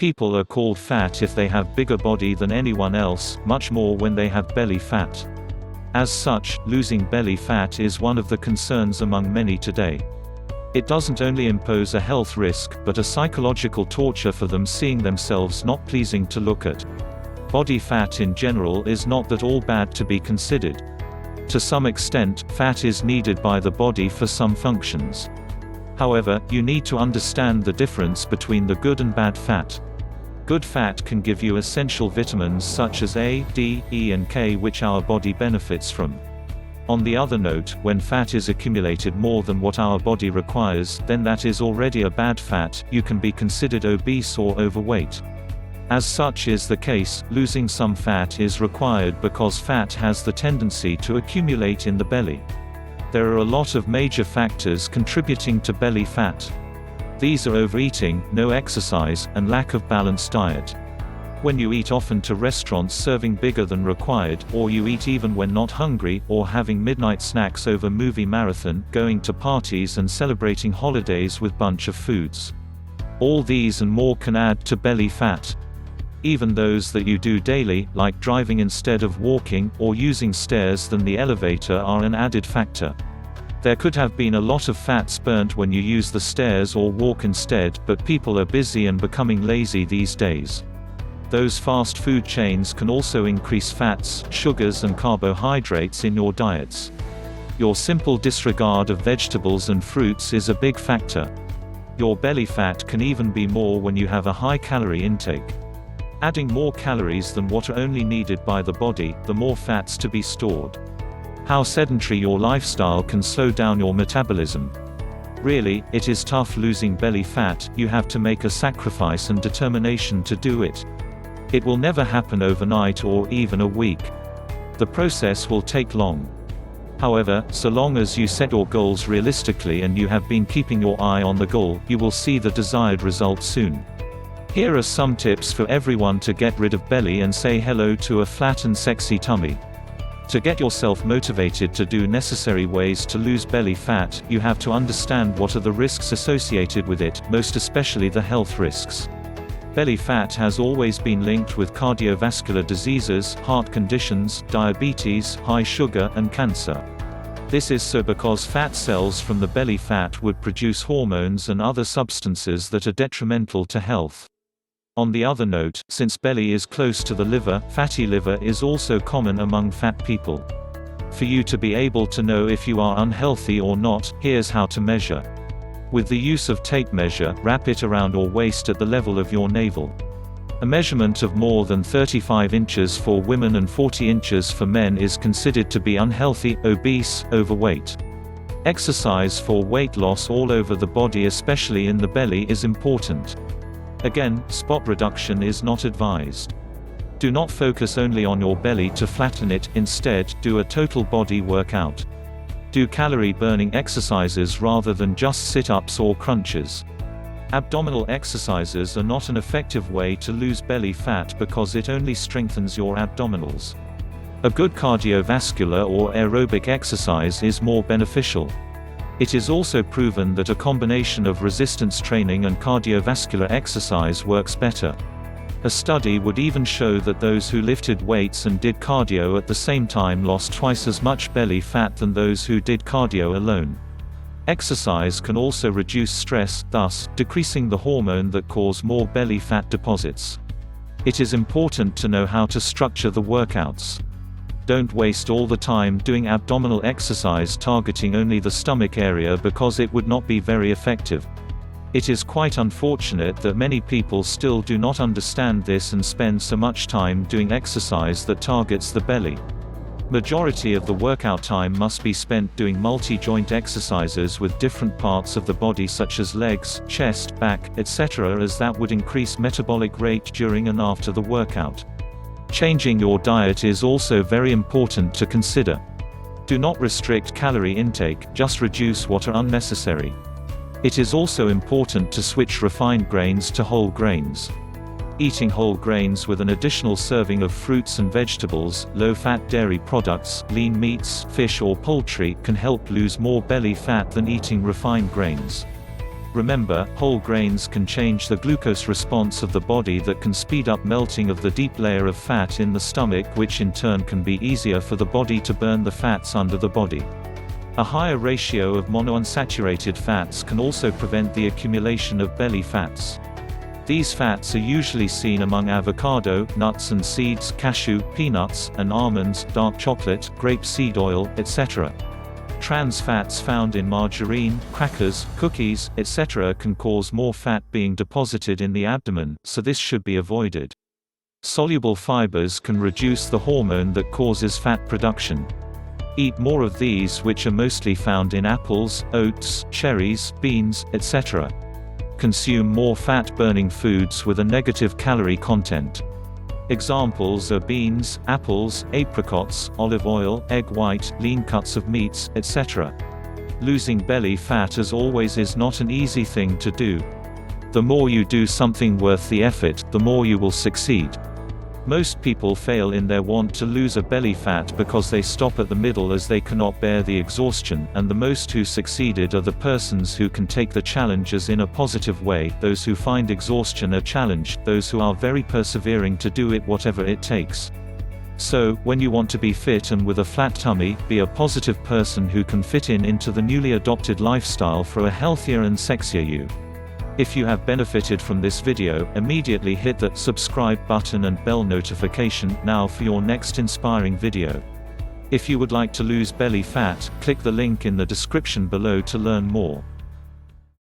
People are called fat if they have bigger body than anyone else, much more when they have belly fat. As such, losing belly fat is one of the concerns among many today. It doesn't only impose a health risk, but a psychological torture for them, seeing themselves not pleasing to look at. Body fat in general is not at all bad to be considered. To some extent, fat is needed by the body for some functions. However, you need to understand the difference between the good and bad fat. Good fat can give you essential vitamins such as A, D, E and K, which our body benefits from. On the other note, when fat is accumulated more than what our body requires, then that is already a bad fat. You can be considered obese or overweight. As such is the case, losing some fat is required because fat has the tendency to accumulate in the belly. There are a lot of major factors contributing to belly fat. These are overeating, no exercise, and lack of balanced diet. When you eat often to restaurants serving bigger than required, or you eat even when not hungry, or having midnight snacks over movie marathon, going to parties and celebrating holidays with bunch of foods. All these and more can add to belly fat. Even those that you do daily, like driving instead of walking, or using stairs than the elevator, are an added factor. There could have been a lot of fats burnt when you use the stairs or walk instead, but people are busy and becoming lazy these days. Those fast food chains can also increase fats, sugars and carbohydrates in your diets. Your simple disregard of vegetables and fruits is a big factor. Your belly fat can even be more when you have a high calorie intake. Adding more calories than what are only needed by the body, the more fats to be stored. How sedentary your lifestyle can slow down your metabolism. Really, it is tough losing belly fat. You have to make a sacrifice and determination to do it. It will never happen overnight or even a week. The process will take long. However, so long as you set your goals realistically and you have been keeping your eye on the goal, you will see the desired result soon. Here are some tips for everyone to get rid of belly and say hello to a flat and sexy tummy. To get yourself motivated to do necessary ways to lose belly fat, you have to understand what are the risks associated with it, most especially the health risks. Belly fat has always been linked with cardiovascular diseases, heart conditions, diabetes, high sugar, and cancer. This is so because fat cells from the belly fat would produce hormones and other substances that are detrimental to health. On the other note, since belly is close to the liver, fatty liver is also common among fat people. For you to be able to know if you are unhealthy or not, here's how to measure. With the use of tape measure, wrap it around your waist at the level of your navel. A measurement of more than 35 inches for women and 40 inches for men is considered to be unhealthy, obese, overweight. Exercise for weight loss all over the body, especially in the belly, is important. Again, spot reduction is not advised. Do not focus only on your belly to flatten it, instead, do a total body workout. Do calorie burning exercises rather than just sit-ups or crunches. Abdominal exercises are not an effective way to lose belly fat because it only strengthens your abdominals. A good cardiovascular or aerobic exercise is more beneficial. It is also proven that a combination of resistance training and cardiovascular exercise works better. A study would even show that those who lifted weights and did cardio at the same time lost twice as much belly fat than those who did cardio alone. Exercise can also reduce stress, thus, decreasing the hormone that cause more belly fat deposits. It is important to know how to structure the workouts. Don't waste all the time doing abdominal exercise targeting only the stomach area because it would not be very effective. It is quite unfortunate that many people still do not understand this and spend so much time doing exercise that targets the belly. Majority of the workout time must be spent doing multi-joint exercises with different parts of the body such as legs, chest, back, etc., as that would increase metabolic rate during and after the workout. Changing your diet is also very important to consider. Do not restrict calorie intake, just reduce what are unnecessary. It is also important to switch refined grains to whole grains. Eating whole grains with an additional serving of fruits and vegetables, low-fat dairy products, lean meats, fish or poultry can help lose more belly fat than eating refined grains. Remember, whole grains can change the glucose response of the body that can speed up melting of the deep layer of fat in the stomach, which in turn can be easier for the body to burn the fats under the body. A higher ratio of monounsaturated fats can also prevent the accumulation of belly fats. These fats are usually seen among avocado, nuts and seeds, cashew, peanuts, and almonds, dark chocolate, grape seed oil, etc. Trans fats found in margarine, crackers, cookies, etc. can cause more fat being deposited in the abdomen, so this should be avoided. Soluble fibers can reduce the hormone that causes fat production. Eat more of these, which are mostly found in apples, oats, cherries, beans, etc. Consume more fat-burning foods with a negative calorie content. Examples are beans, apples, apricots, olive oil, egg white, lean cuts of meats, etc. Losing belly fat as always is not an easy thing to do. The more you do something worth the effort, the more you will succeed. Most people fail in their want to lose a belly fat because they stop at the middle as they cannot bear the exhaustion, and the most who succeeded are the persons who can take the challenges in a positive way, those who find exhaustion a challenge, those who are very persevering to do it whatever it takes. So, when you want to be fit and with a flat tummy, be a positive person who can fit into the newly adopted lifestyle for a healthier and sexier you. If you have benefited from this video, immediately hit that subscribe button and bell notification now for your next inspiring video. If you would like to lose belly fat, click the link in the description below to learn more.